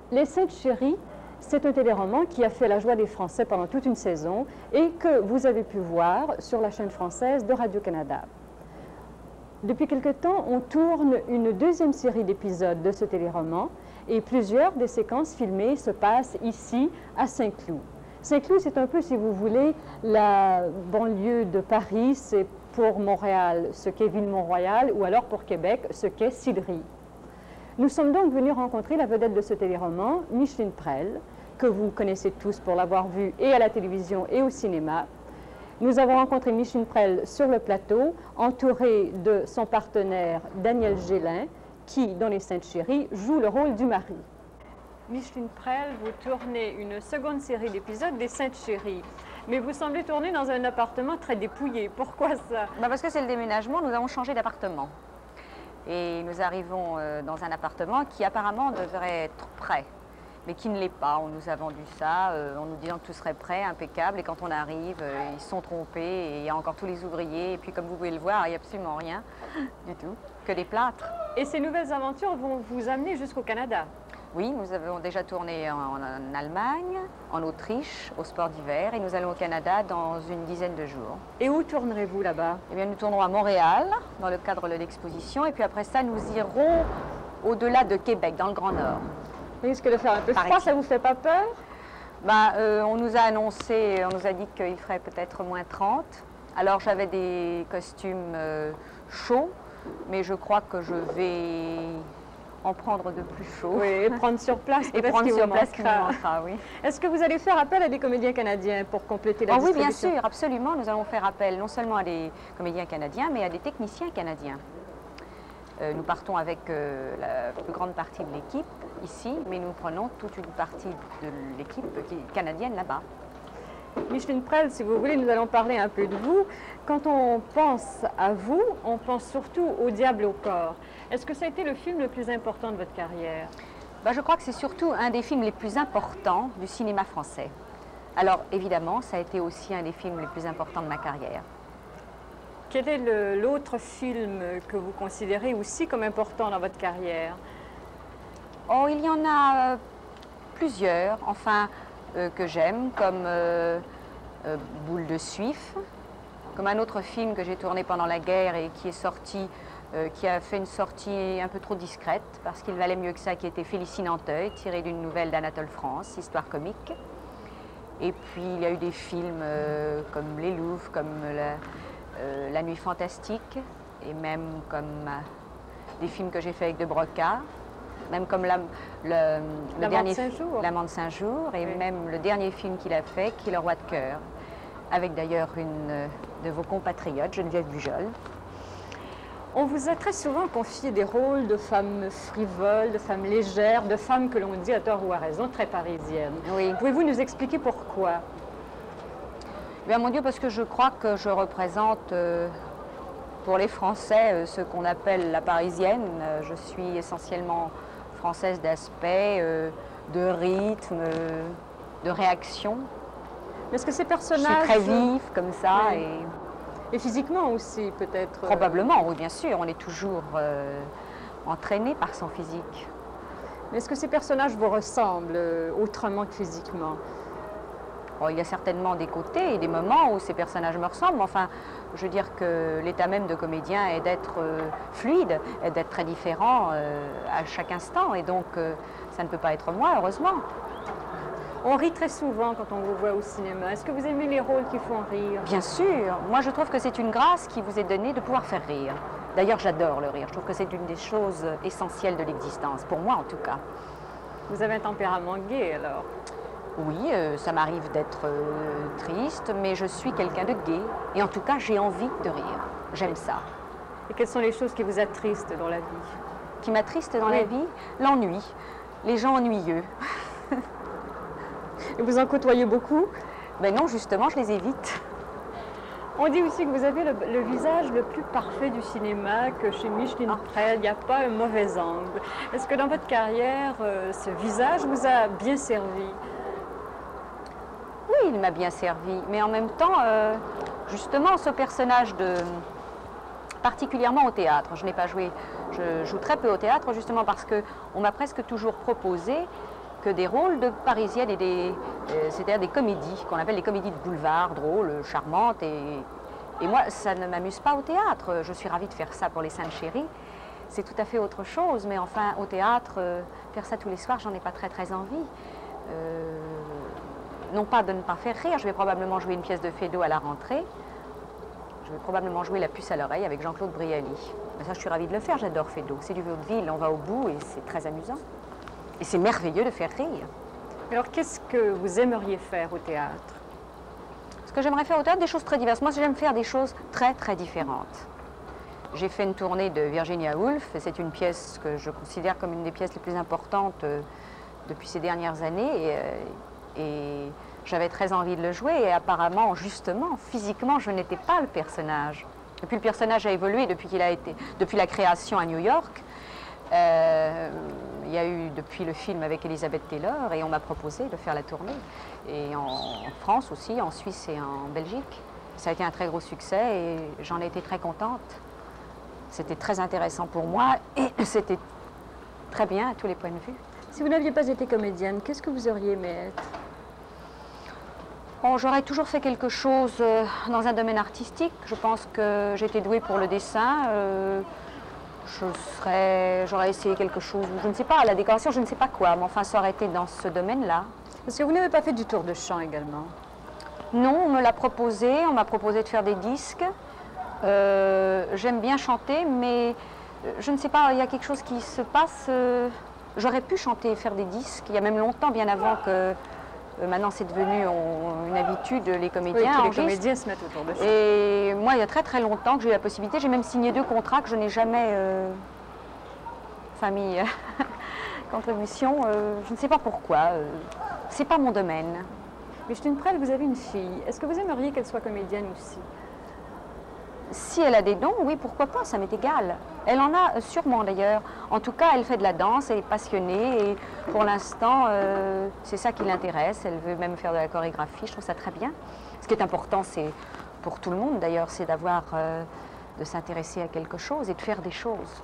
Les Saintes Chéries, c'est un téléroman qui a fait la joie des Français pendant toute une saison et que vous avez pu voir sur la chaîne française de Radio-Canada. Depuis quelque temps, on tourne une deuxième série d'épisodes de ce téléroman et plusieurs des séquences filmées se passent ici, à Saint-Cloud. Saint-Cloud, c'est un peu, si vous voulez, la banlieue de Paris. C'est pour Montréal ce qu'est Ville-Mont-Royal ou alors pour Québec ce qu'est Sillery. Nous sommes donc venus rencontrer la vedette de ce téléroman, Micheline Prel, que vous connaissez tous pour l'avoir vue et à la télévision et au cinéma. Nous avons rencontré Micheline Prel sur le plateau, entourée de son partenaire Daniel Gélin, qui, dans Les Saintes Chéries, joue le rôle du mari. Micheline Prel, vous tournez une seconde série d'épisodes des Saintes Chéries, mais vous semblez tourner dans un appartement très dépouillé. Pourquoi ça? Parce que c'est le déménagement, nous avons changé d'appartement. Et nous arrivons dans un appartement qui apparemment devrait être prêt, mais qui ne l'est pas. On nous a vendu ça en nous disant que tout serait prêt, impeccable, et quand on arrive, ils se sont trompés, et il y a encore tous les ouvriers, et puis comme vous pouvez le voir, il n'y a absolument rien du tout, que des plâtres. Et ces nouvelles aventures vont vous amener jusqu'au Canada? Oui, nous avons déjà tourné en Allemagne, en Autriche, au sport d'hiver, et nous allons au Canada dans une dizaine de jours. Et où tournerez-vous là-bas? Eh bien, nous tournerons à Montréal, dans le cadre de l'exposition, et puis après ça, nous irons au-delà de Québec, dans le Grand Nord. Vous risquez de faire un peu froid, ça vous fait pas peur? On nous a annoncé, on nous a dit qu'il ferait peut-être moins 30. Alors j'avais des costumes chauds, mais je crois que je vais en prendre de plus chaud. Oui, et prendre sur place. Et prendre sur place qui nous manquera, oui. Est-ce que vous allez faire appel à des comédiens canadiens pour compléter la distribution? Oui, bien sûr, absolument. Nous allons faire appel non seulement à des comédiens canadiens, mais à des techniciens canadiens. Nous partons avec la plus grande partie de l'équipe ici, mais nous prenons toute une partie de l'équipe canadienne là-bas. Micheline Prel, si vous voulez, nous allons parler un peu de vous. Quand on pense à vous, on pense surtout au Diable au corps. Est-ce que ça a été le film le plus important de votre carrière? Je crois que c'est surtout un des films les plus importants du cinéma français. Alors évidemment, ça a été aussi un des films les plus importants de ma carrière. Quel est l'autre film que vous considérez aussi comme important dans votre carrière? Oh, il y en a plusieurs, enfin, que j'aime, comme Boule de Suif, comme un autre film que j'ai tourné pendant la guerre et qui est sorti, qui a fait une sortie un peu trop discrète, parce qu'il valait mieux que ça, qui était Félicie Nanteuil, tiré d'une nouvelle d'Anatole France, histoire comique. Et puis il y a eu des films comme Les Louvres, comme La Nuit Fantastique, et même comme des films que j'ai fait avec De Broca, même comme L'Amant de Saint-Jour. L'Amant de Saint-Jour, et oui, même le dernier film qu'il a fait, qui est Le Roi de cœur, avec d'ailleurs une de vos compatriotes, Geneviève Bujold. On vous a très souvent confié des rôles de femmes frivoles, de femmes légères, de femmes que l'on dit à tort ou à raison, très parisiennes. Oui. Pouvez-vous nous expliquer pourquoi? Bien, mon Dieu, parce que je crois que je représente pour les Français ce qu'on appelle la parisienne. Je suis essentiellement française d'aspect, de rythme, de réaction. Est-ce que ces personnages... Je suis très vive comme ça. Oui. Et physiquement aussi, peut-être? Probablement, oui, bien sûr. On est toujours entraîné par son physique. Mais est-ce que ces personnages vous ressemblent autrement que physiquement? Bon, il y a certainement des côtés et des moments où ces personnages me ressemblent. Enfin, je veux dire que l'état même de comédien est d'être fluide, est d'être très différent à chaque instant. Et donc, ça ne peut pas être moi, heureusement. On rit très souvent quand on vous voit au cinéma. Est-ce que vous aimez les rôles qui font rire? Bien sûr. Moi, je trouve que c'est une grâce qui vous est donnée de pouvoir faire rire. D'ailleurs, j'adore le rire. Je trouve que c'est une des choses essentielles de l'existence, pour moi en tout cas. Vous avez un tempérament gai, alors? Oui, ça m'arrive d'être triste, mais je suis quelqu'un de gai. Et en tout cas, j'ai envie de rire. J'aime ça. Et quelles sont les choses qui vous attristent dans la vie? Qui m'attristent dans la vie? L'ennui. Les gens ennuyeux. Et vous en côtoyez beaucoup? Ben non, justement, je les évite. On dit aussi que vous avez le visage le plus parfait du cinéma, que chez Micheline Prel, il n'y a pas un mauvais angle. Est-ce que dans votre carrière, ce visage vous a bien servi? Oui, il m'a bien servi, mais en même temps, justement, ce personnage particulièrement au théâtre, je joue très peu au théâtre, justement parce qu'on m'a presque toujours proposé que des rôles de parisiennes et c'est-à-dire des comédies, qu'on appelle les comédies de boulevard, drôles, charmantes. Et moi, ça ne m'amuse pas au théâtre. Je suis ravie de faire ça pour les Saintes Chéries. C'est tout à fait autre chose, mais enfin, au théâtre, faire ça tous les soirs, j'en ai pas très envie. Non pas de ne pas faire rire, je vais probablement jouer une pièce de Feydeau à la rentrée. Je vais probablement jouer La puce à l'oreille avec Jean-Claude Brialy. Mais ça, je suis ravie de le faire, j'adore Feydeau. C'est du vaudeville, on va au bout et c'est très amusant. Et c'est merveilleux de faire rire. Alors, qu'est-ce que vous aimeriez faire au théâtre? Ce que j'aimerais faire au théâtre, des choses très diverses. Moi, j'aime faire des choses très différentes. J'ai fait une tournée de Virginia Woolf, et c'est une pièce que je considère comme une des pièces les plus importantes depuis ces dernières années. Et j'avais très envie de le jouer, et apparemment, justement, physiquement, je n'étais pas le personnage. Et puis le personnage a évolué depuis la création à New York. Il y a eu depuis le film avec Elizabeth Taylor, et on m'a proposé de faire la tournée. Et en France aussi, en Suisse et en Belgique. Ça a été un très gros succès et j'en ai été très contente. C'était très intéressant pour moi et c'était très bien à tous les points de vue. Si vous n'aviez pas été comédienne, qu'est-ce que vous auriez aimé être? Bon, j'aurais toujours fait quelque chose dans un domaine artistique. Je pense que j'étais douée pour le dessin. J'aurais essayé quelque chose, je ne sais pas, la décoration, je ne sais pas quoi, mais enfin ça aurait été dans ce domaine-là. Parce que vous n'avez pas fait du tour de chant également? Non, on me l'a proposé, on m'a proposé de faire des disques. J'aime bien chanter, mais je ne sais pas, il y a quelque chose qui se passe. J'aurais pu chanter et faire des disques, il y a même longtemps, bien avant que... maintenant, c'est devenu une habitude, les comédiens. Oui, tous les comédiens se mettent autour de ça. Et moi, il y a très longtemps que j'ai eu la possibilité. J'ai même signé 2 contrats que je n'ai jamais mis contribution. Je ne sais pas pourquoi. C'est pas mon domaine. Mais Justine Prel, vous avez une fille. Est-ce que vous aimeriez qu'elle soit comédienne aussi? Si elle a des dons, oui, pourquoi pas, ça m'est égal. Elle en a sûrement d'ailleurs. En tout cas, elle fait de la danse, elle est passionnée et pour l'instant, c'est ça qui l'intéresse. Elle veut même faire de la chorégraphie, je trouve ça très bien. Ce qui est important, c'est pour tout le monde d'ailleurs, c'est de s'intéresser à quelque chose et de faire des choses.